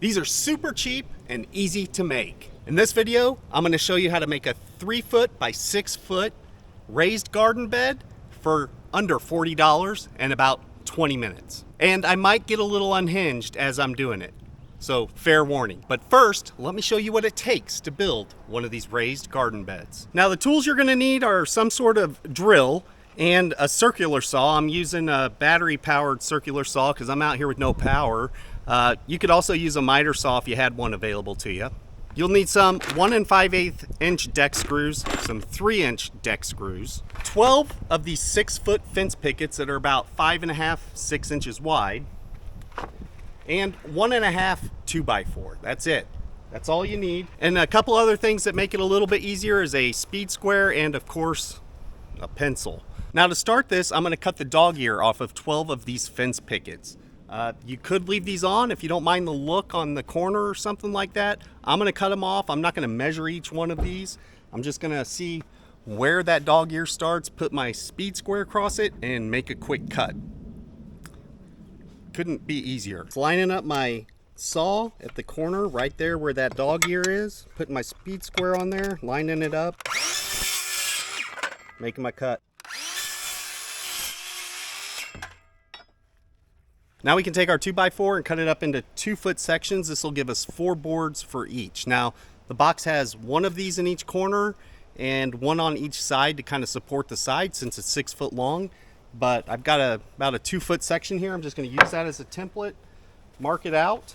These are super cheap and easy to make. In this video, I'm going to show you how to make a 3-foot by 6-foot raised garden bed for under $40 in about 20 minutes. And I might get a little unhinged as I'm doing it, so fair warning. But first, let me show you what it takes to build one of these raised garden beds. Now the tools you're going to need are some sort of drill and a circular saw. I'm using a battery powered circular saw because I'm out here with no power. You could also use a miter saw if you had one available to you. You'll need some 1 5/8 inch deck screws, some 3-inch deck screws, 12 of these 6-foot fence pickets that are about 5.5 to 6 inches wide, and 1.5 2x4. That's it. That's all you need. And a couple other things that make it a little bit easier is a speed square and of course a pencil. Now to start this, I'm going to cut the dog ear off of 12 of these fence pickets. You could leave these on if you don't mind the look on the corner or something like that. I'm going to cut them off. I'm not going to measure each one of these. I'm just going to see where that dog ear starts, put my speed square across it, and make a quick cut. Couldn't be easier. It's lining up my saw at the corner right there where that dog ear is, putting my speed square on there, lining it up, making my cut. Now we can take our 2x4 and cut it up into 2-foot sections. This will give us 4 boards for each. Now the box has one of these in each corner and one on each side to kind of support the side since it's 6 foot long. But I've got about a 2-foot section here. I'm just going to use that as a template, mark it out,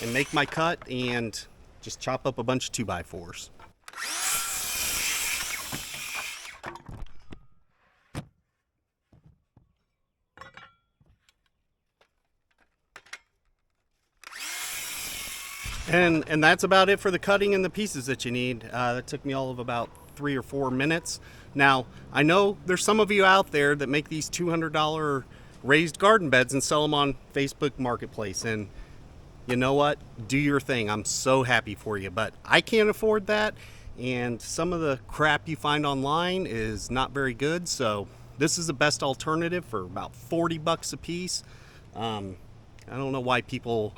and make my cut and just chop up a bunch of 2x4s. And that's about it for the cutting and the pieces that you need. That took me all of about 3 or 4 minutes. Now, I know there's some of you out there that make these $200 raised garden beds and sell them on Facebook Marketplace. And you know what? Do your thing. I'm so happy for you. But I can't afford that. And some of the crap you find online is not very good. So this is the best alternative for about 40 bucks a piece. I don't know why people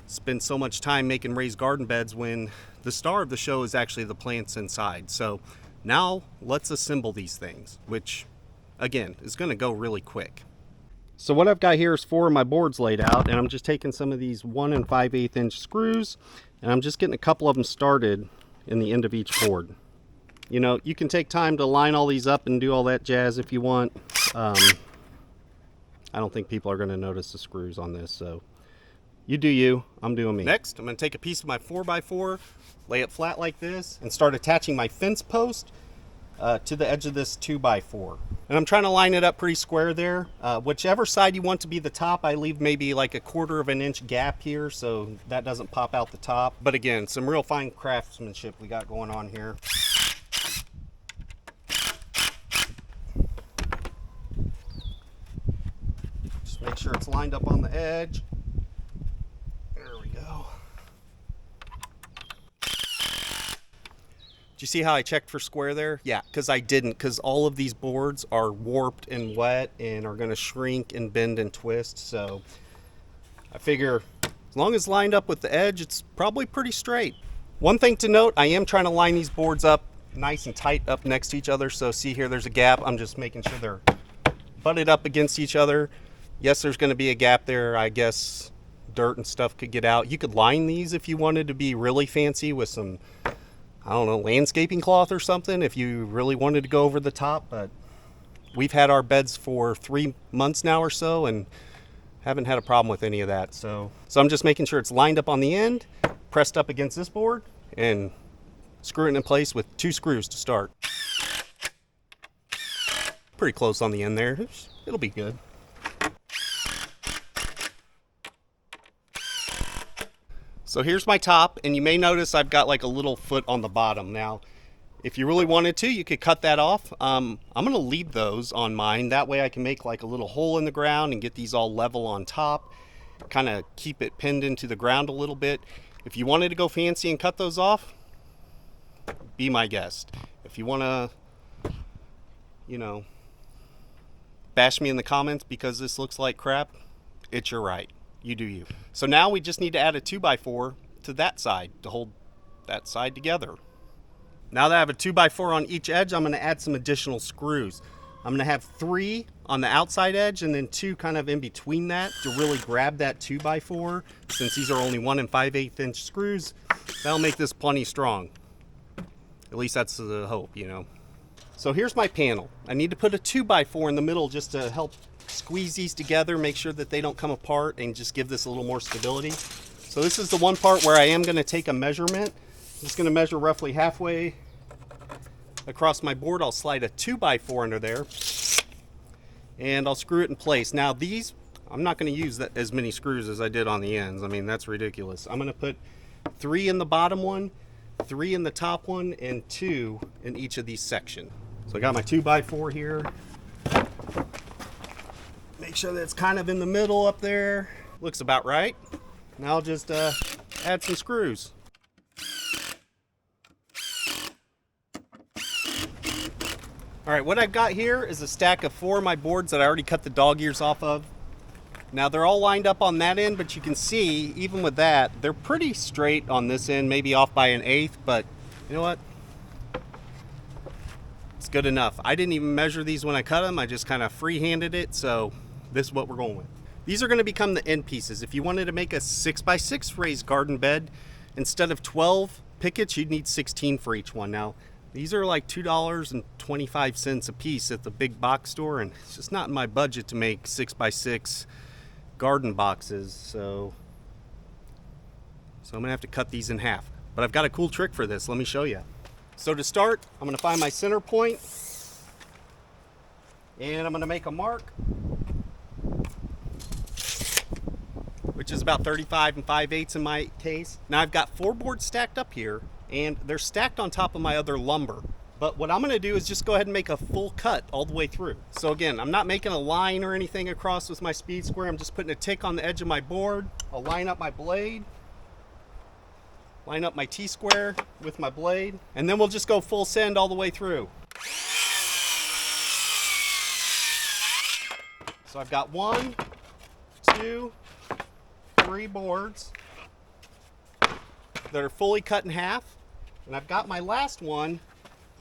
spend so much time making raised garden beds when the star of the show is actually the plants inside. So now let's assemble these things, which again is going to go really quick. So what I've got here is 4 of my boards laid out, and I'm just taking some of these 1 5/8 inch screws and I'm just getting a couple of them started in the end of each board. You know, you can take time to line all these up and do all that jazz if you want. I don't think people are going to notice the screws on this, so you do you, I'm doing me. Next, I'm going to take a piece of my 4x4, lay it flat like this, and start attaching my fence post to the edge of this 2x4. And I'm trying to line it up pretty square there. Whichever side you want to be the top, I leave maybe like a 1/4 of an inch gap here so that doesn't pop out the top. But again, some real fine craftsmanship we got going on here. Just make sure it's lined up on the edge. Do you see how I checked for square there? Yeah, because I didn't, because all of these boards are warped and wet and are going to shrink and bend and twist. So I figure as long as lined up with the edge, it's probably pretty straight. One thing to note, I am trying to line these boards up nice and tight up next to each other. So see here, there's a gap. I'm just making sure they're butted up against each other. Yes, there's going to be a gap there. I guess dirt and stuff could get out. You could line these if you wanted to be really fancy with some, I don't know, landscaping cloth or something if you really wanted to go over the top. But we've had our beds for 3 months now or so and haven't had a problem with any of that. So I'm just making sure it's lined up on the end, pressed up against this board, and screwing it in place with 2 screws to start. Pretty close on the end there. It'll be good. So here's my top, and you may notice I've got like a little foot on the bottom. Now, if you really wanted to, you could cut that off. I'm going to leave those on mine. That way I can make like a little hole in the ground and get these all level on top. Kind of keep it pinned into the ground a little bit. If you wanted to go fancy and cut those off, be my guest. If you want to, you know, bash me in the comments because this looks like crap, it's your right. you do you. So now we just need to add a 2x4 to that side to hold that side together. Now that I have a 2x4 on each edge, I'm going to add some additional screws. I'm going to have 3 on the outside edge and then 2 kind of in between that to really grab that 2x4. Since these are only 1 5/8 inch screws, that'll make this plenty strong. At least that's the hope, you know. So here's my panel. I need to put a 2x4 in the middle just to help squeeze these together, make sure that they don't come apart, and just give this a little more stability. So this is the one part where I am going to take a measurement. I'm just going to measure roughly halfway across my board. I'll slide a 2x4 under there and I'll screw it in place. Now these, I'm not going to use as many screws as I did on the ends. I mean, that's ridiculous. I'm going to put 3 in the bottom one, 3 in the top one, and 2 in each of these sections. So I got my 2x4 here. Make sure that it's kind of in the middle up there. Looks about right. Now I'll just add some screws. All right, what I've got here is a stack of 4 of my boards that I already cut the dog ears off of. Now they're all lined up on that end, but you can see, even with that, they're pretty straight on this end, maybe off by 1/8, but you know what? It's good enough. I didn't even measure these when I cut them. I just kind of free-handed it, so this is what we're going with. These are going to become the end pieces. If you wanted to make a 6x6 raised garden bed, instead of 12 pickets, you'd need 16 for each one. Now, these are like $2.25 a piece at the big box store, and it's just not in my budget to make 6x6 garden boxes, so I'm gonna have to cut these in half. But I've got a cool trick for this. Let me show you. So to start, I'm gonna find my center point, and I'm gonna make a mark, which is about 35 5/8 in my case. Now I've got 4 boards stacked up here, and they're stacked on top of my other lumber. But what I'm gonna do is just go ahead and make a full cut all the way through. So again, I'm not making a line or anything across with my speed square. I'm just putting a tick on the edge of my board. I'll line up my blade, line up my T-square with my blade, and then we'll just go full send all the way through. So I've got 1, 2, 3 boards that are fully cut in half. And I've got my last one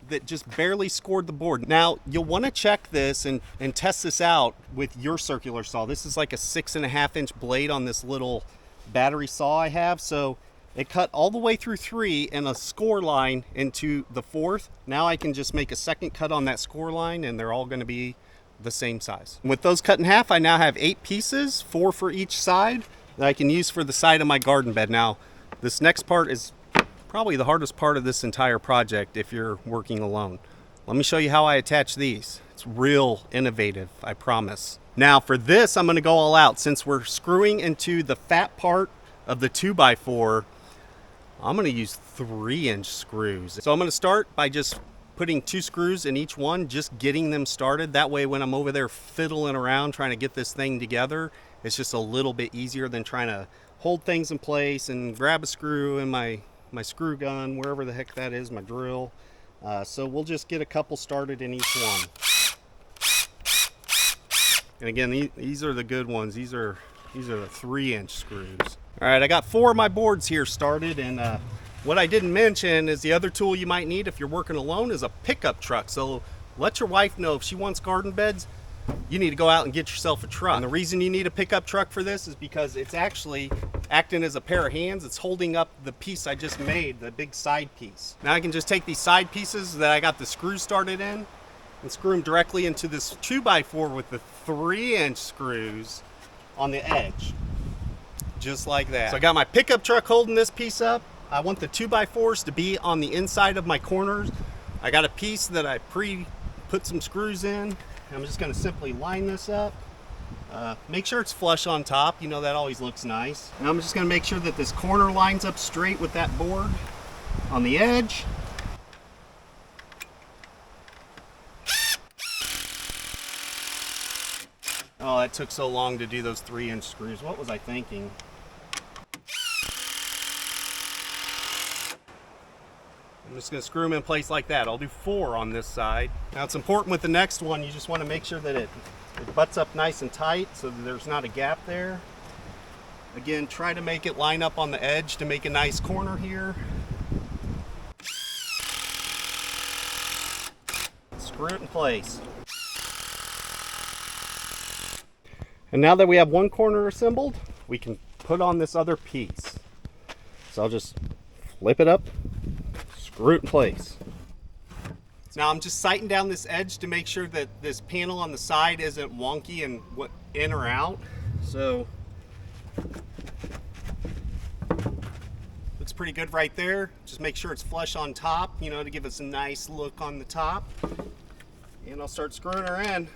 that just barely scored the board. Now, you'll want to check this and test this out with your circular saw. This is like a 6.5 inch blade on this little battery saw I have. So it cut all the way through 3 and a score line into the 4th. Now I can just make a second cut on that score line and they're all going to be the same size. With those cut in half, I now have 8 pieces, 4 for each side, that I can use for the side of my garden bed. Now, this next part is probably the hardest part of this entire project if you're working alone. Let me show you how I attach these. It's real innovative, I promise. Now for this, I'm gonna go all out. Since we're screwing into the fat part of the 2x4, I'm gonna use 3-inch screws. So I'm gonna start by just putting 2 screws in each one, just getting them started. That way when I'm over there fiddling around trying to get this thing together, it's just a little bit easier than trying to hold things in place and grab a screw in my screw gun, wherever the heck that is, my drill. So we'll just get a couple started in each one. And again, these are the good ones. These are the 3-inch screws. All right, I got 4 of my boards here started, and what I didn't mention is the other tool you might need if you're working alone is a pickup truck. So let your wife know if she wants garden beds, you need to go out and get yourself a truck. And the reason you need a pickup truck for this is because it's actually acting as a pair of hands. It's holding up the piece I just made, the big side piece. Now I can just take these side pieces that I got the screws started in and screw them directly into this 2x4 with the 3-inch screws on the edge, just like that. So I got my pickup truck holding this piece up. I want the 2x4s to be on the inside of my corners. I got a piece that I put some screws in. I'm just going to simply line this up. Make sure it's flush on top. You know, that always looks nice. And I'm just going to make sure that this corner lines up straight with that board on the edge. Oh, that took so long to do those 3-inch screws. What was I thinking? I'm just going to screw them in place like that. I'll do 4 on this side. Now it's important with the next one, you just want to make sure that it butts up nice and tight so that there's not a gap there. Again, try to make it line up on the edge to make a nice corner here. Screw it in place. And now that we have one corner assembled, we can put on this other piece. So I'll just flip it up, screw it in place. Now I'm just sighting down this edge to make sure that this panel on the side isn't wonky and in or out. So looks pretty good right there. Just make sure it's flush on top, you know, to give us a nice look on the top. And I'll start screwing her in.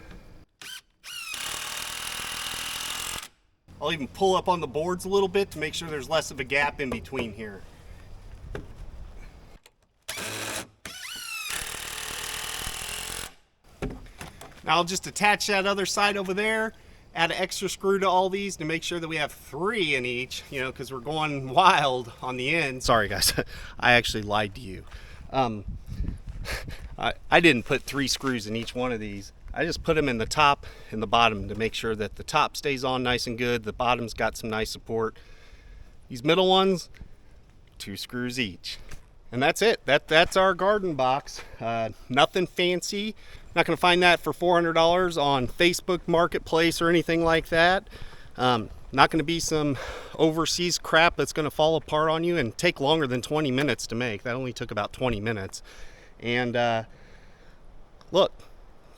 I'll even pull up on the boards a little bit to make sure there's less of a gap in between here. Now I'll just attach that other side over there, add an extra screw to all these to make sure that we have 3 in each, you know, because we're going wild on the end. Sorry guys, I actually lied to you. I didn't put 3 screws in each one of these. I just put them in the top and the bottom to make sure that the top stays on nice and good. The bottom's got some nice support. These middle ones, 2 screws each. And that's it. That's our garden box. Nothing fancy. Not going to find that for $400 on Facebook Marketplace or anything like that. Not going to be some overseas crap that's going to fall apart on you and take longer than 20 minutes to make. That only took about 20 minutes. And look,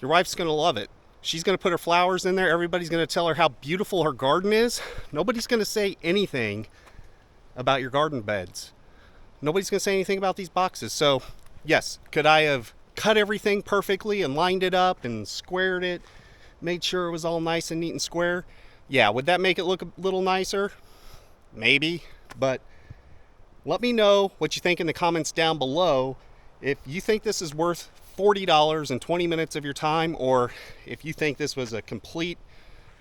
your wife's going to love it. She's going to put her flowers in there. Everybody's going to tell her how beautiful her garden is. Nobody's going to say anything about your garden beds. Nobody's going to say anything about these boxes. So, yes, could I have cut everything perfectly and lined it up and squared it, made sure it was all nice and neat and square? Yeah, would that make it look a little nicer? Maybe, but let me know what you think in the comments down below. If you think this is worth $40 and 20 minutes of your time, or if you think this was a complete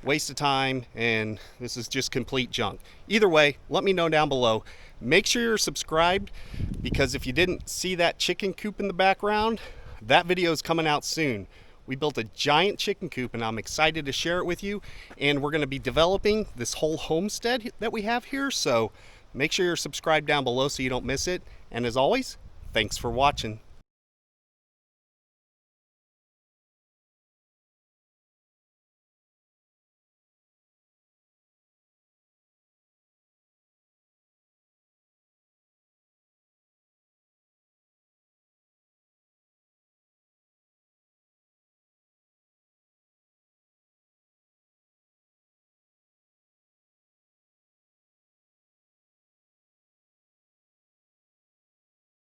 waste of time and this is just complete junk. Either way, let me know down below. Make sure you're subscribed, because if you didn't see that chicken coop in the background, that video is coming out soon. We built a giant chicken coop and I'm excited to share it with you. And we're going to be developing this whole homestead that we have here. So make sure you're subscribed down below so you don't miss it. And as always, thanks for watching.